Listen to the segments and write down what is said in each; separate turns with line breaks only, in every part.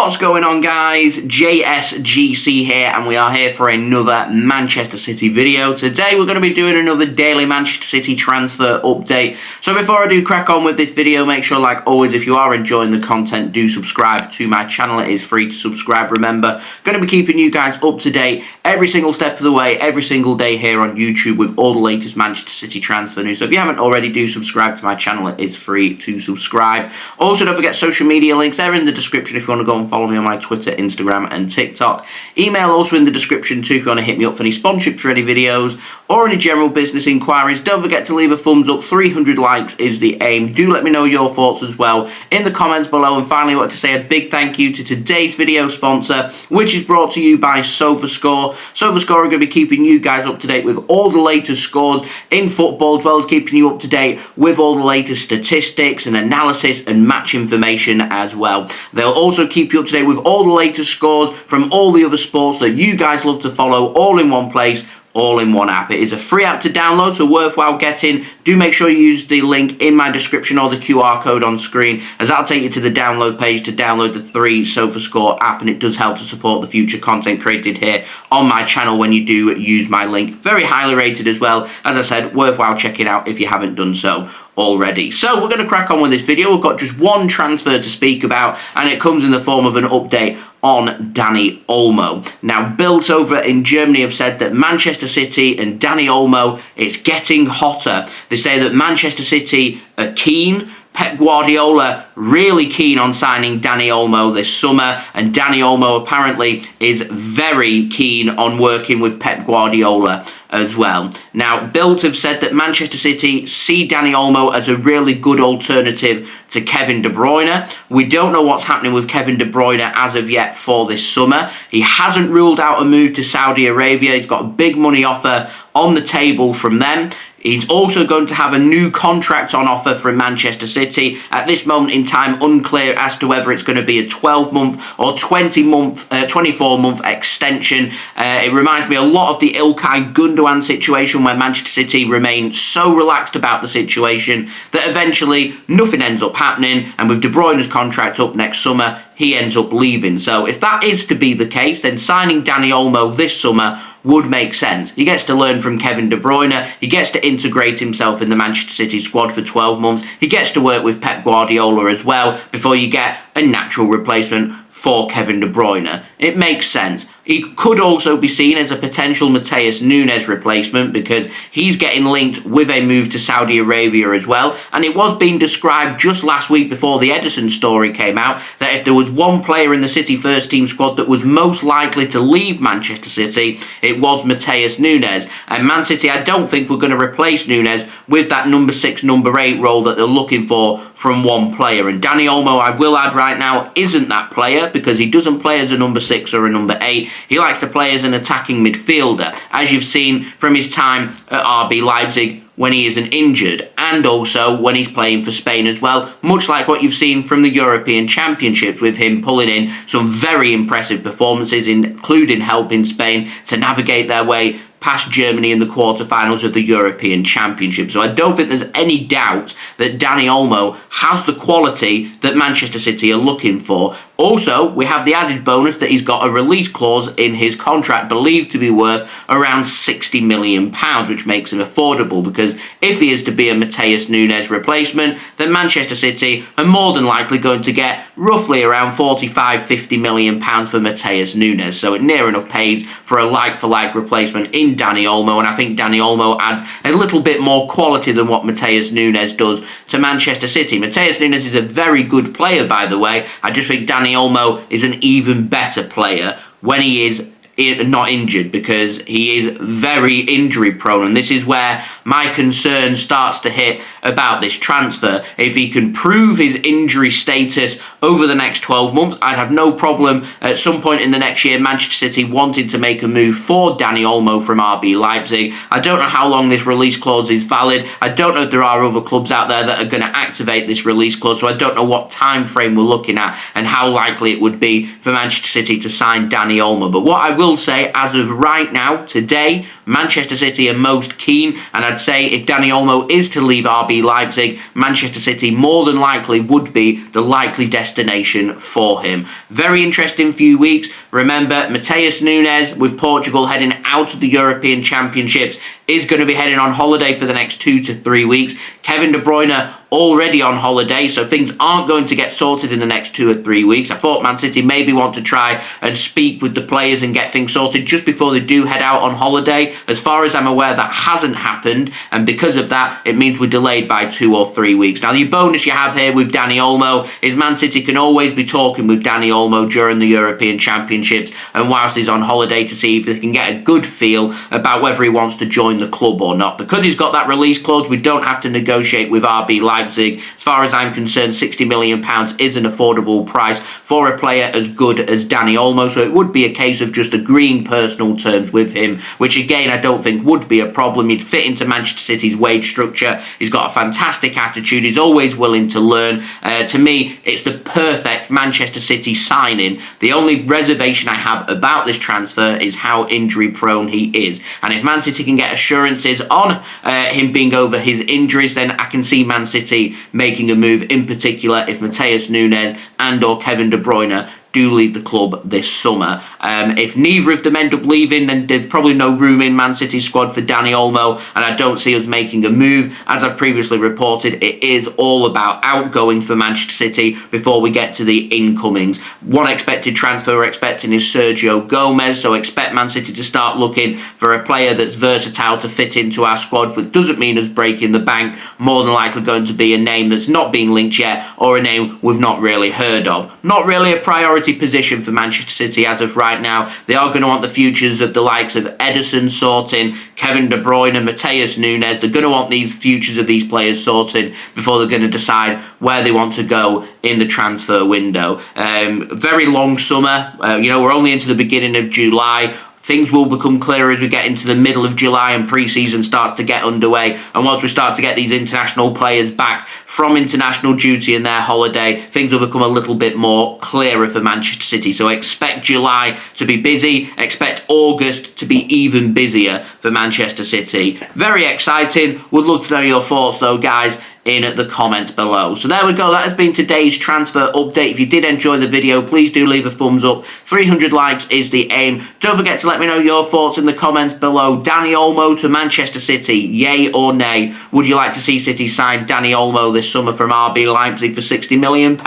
What's going on, guys? JSGC here, and we are here for another Manchester City video. Today we're going to be doing another daily Manchester City transfer update. So before I do crack on with this video, make sure, like always, if you are enjoying the content, do subscribe to my channel. It is free to subscribe, remember. Going to be keeping you guys up to date every single step of the way, every single day here on YouTube with all the latest Manchester City transfer news. So if you haven't already, do subscribe to my channel. It is free to subscribe. Also, don't forget social media links. They're in the description if you want to go and follow me on my Twitter, Instagram and TikTok. Email also in the description too if you want to hit me up for any sponsorship for any videos or any general business inquiries. Don't forget to leave a thumbs up. 300 likes is the aim. Do let me know your thoughts as well in the comments below. And finally, I want to say a big thank you to today's video sponsor, which is brought to you by Sofascore. Sofascore are going to be keeping you guys up to date with all the latest scores in football, as well as keeping you up to date with all the latest statistics and analysis and match information as well. They'll also keep you up to date with all the latest scores from all the other sports that you guys love to follow, all in one place, all in one app. It is a free app to download, so worthwhile getting. Do make sure you use the link in my description or the QR code on screen, as that'll take you to the download page to download the free Sofascore app, and it does help to support the future content created here on my channel when you do use my link. Very highly rated as well. As I said, worthwhile checking out if you haven't done so already. So we're going to crack on with this video. We've got just one transfer to speak about, and it comes in the form of an update on Dani Olmo. Now, BILD over in Germany have said that Manchester City and Dani Olmo, it's getting hotter. They say that Manchester City are keen. Pep Guardiola really keen on signing Dani Olmo this summer, and Dani Olmo apparently is very keen on working with Pep Guardiola as well. Now, BILD have said that Manchester City see Dani Olmo as a really good alternative to Kevin De Bruyne. We don't know what's happening with Kevin De Bruyne as of yet for this summer. He hasn't ruled out a move to Saudi Arabia. He's got a big money offer on the table from them. He's also going to have a new contract on offer from Manchester City. At this moment in time, unclear as to whether it's going to be a 12-month or 24-month extension. It reminds me a lot of the Ilkay Gundogan situation, where Manchester City remain so relaxed about the situation that eventually nothing ends up happening, and with De Bruyne's contract up next summer, he ends up leaving. So if that is to be the case, then signing Dani Olmo this summer would make sense. He gets to learn from Kevin De Bruyne. He gets to integrate himself in the Manchester City squad for 12 months. He gets to work with Pep Guardiola as well before you get a natural replacement for Kevin De Bruyne. It makes sense. He could also be seen as a potential Matheus Nunes replacement, because he's getting linked with a move to Saudi Arabia as well. And it was being described just last week before the Ederson story came out that if there was one player in the City first team squad that was most likely to leave Manchester City, it was Matheus Nunes. And Man City, I don't think we're going to replace Nunes with that number 6, number 8 role that they're looking for from one player. And Dani Olmo, I will add right now, isn't that player, because he doesn't play as a number 6 or a number 8. He likes to play as an attacking midfielder, as you've seen from his time at RB Leipzig when he isn't injured, and also when he's playing for Spain as well, much like what you've seen from the European Championships, with him pulling in some very impressive performances, including helping Spain to navigate their way past Germany in the quarterfinals of the European Championship. So I don't think there's any doubt that Dani Olmo has the quality that Manchester City are looking for. Also, we have the added bonus that he's got a release clause in his contract believed to be worth around £60 million, which makes him affordable, because if he is to be a Matheus Nunes replacement, then Manchester City are more than likely going to get roughly around £45–50 million for Matheus Nunes. So it near enough pays for a like-for-like replacement in Dani Olmo, and I think Dani Olmo adds a little bit more quality than what Matheus Nunes does to Manchester City. Matheus Nunes is a very good player, by the way. I just think Dani Olmo is an even better player when he is not injured, because he is very injury prone, and this is where my concern starts to hit about this transfer. If he can prove his injury status over the next 12 months, I'd have no problem at some point in the next year Manchester City wanting to make a move for Dani Olmo from RB Leipzig. I don't know how long this release clause is valid. I don't know if there are other clubs out there that are going to activate this release clause, so I don't know what time frame we're looking at and how likely it would be for Manchester City to sign Dani Olmo. But what I will will say, as of right now, today, Manchester City are most keen, and I'd say if Dani Olmo is to leave RB Leipzig, Manchester City more than likely would be the likely destination for him. Very interesting few weeks. Remember, Matheus Nunes, with Portugal heading out of the European Championships, is going to be heading on holiday for the next 2 to 3 weeks. Kevin De Bruyne already on holiday, so things aren't going to get sorted in the next 2 or 3 weeks. I thought Man City maybe want to try and speak with the players and get things sorted just before they do head out on holiday. As far as I'm aware, that hasn't happened, and because of that, it means we're delayed by 2 or 3 weeks. Now, the bonus you have here with Dani Olmo is Man City can always be talking with Dani Olmo during the European Championships and whilst he's on holiday to see if they can get a good feel about whether he wants to join the club or not. Because he's got that release clause, we don't have to negotiate with RB Leipzig. As far as I'm concerned, £60 million is an affordable price for a player as good as Dani Olmo, so it would be a case of just agreeing personal terms with him, which again I don't think would be a problem. He'd fit into Manchester City's wage structure. He's got a fantastic attitude. He's always willing to learn. To me, it's the perfect Manchester City signing. The only reservation I have about this transfer is how injury prone he is, and if Man City can get assurances on him being over his injuries, then I can see Man City making a move, in particular if Matheus Nunes and or Kevin De Bruyne do leave the club this summer. If neither of them end up leaving, then there's probably no room in Man City's squad for Dani Olmo, and I don't see us making a move. As I previously reported, it is all about outgoings for Manchester City before we get to the incomings. One expected transfer we're expecting is Sergio Gomez, so expect Man City to start looking for a player that's versatile to fit into our squad, but doesn't mean us breaking the bank. More than likely going to be a name that's not been linked yet, or a name we've not really heard of. Not really a priority position for Manchester City as of right now. They are going to want the futures of the likes of Ederson sorting, Kevin De Bruyne and Matheus Nunes. They're going to want these futures of these players sorted before they're going to decide where they want to go in the transfer window. Very long summer. We're only into the beginning of July. Things will become clearer as we get into the middle of July and pre-season starts to get underway. And once we start to get these international players back from international duty and their holiday, things will become a little bit more clearer for Manchester City. So expect July to be busy. Expect August to be even busier for Manchester City. Very exciting. Would love to know your thoughts though, guys, in the comments below. So there we go. That has been today's transfer update. If you did enjoy the video, please do leave a thumbs up. 300 likes is the aim. Don't forget to let me know your thoughts in the comments below. Dani Olmo to Manchester City, yay or nay? Would you like to see City sign Dani Olmo this summer from RB Leipzig for £60 million?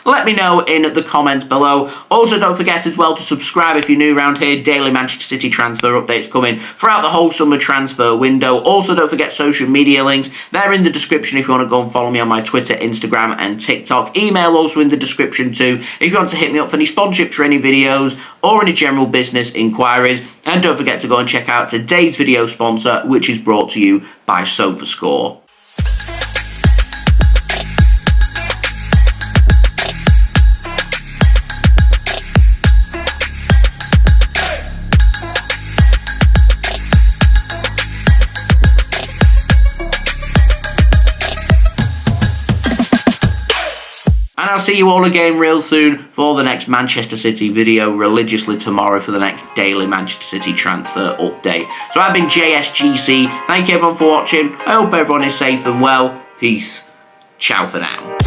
Let me know in the comments below. Also, don't forget as well to subscribe if you're new around here. Daily Manchester City transfer updates coming throughout the whole summer transfer window. Also, don't forget social media links. They're in the description if you want to go and follow me on my Twitter, Instagram and TikTok. Email also in the description too if you want to hit me up for any sponsorship for any videos or any general business inquiries. And don't forget to go and check out today's video sponsor, which is brought to you by Sofascore. And I'll see you all again real soon for the next Manchester City video, religiously tomorrow for the next daily Manchester City transfer update. So I've been JSGC. Thank you everyone for watching. I hope everyone is safe and well. Peace. Ciao for now.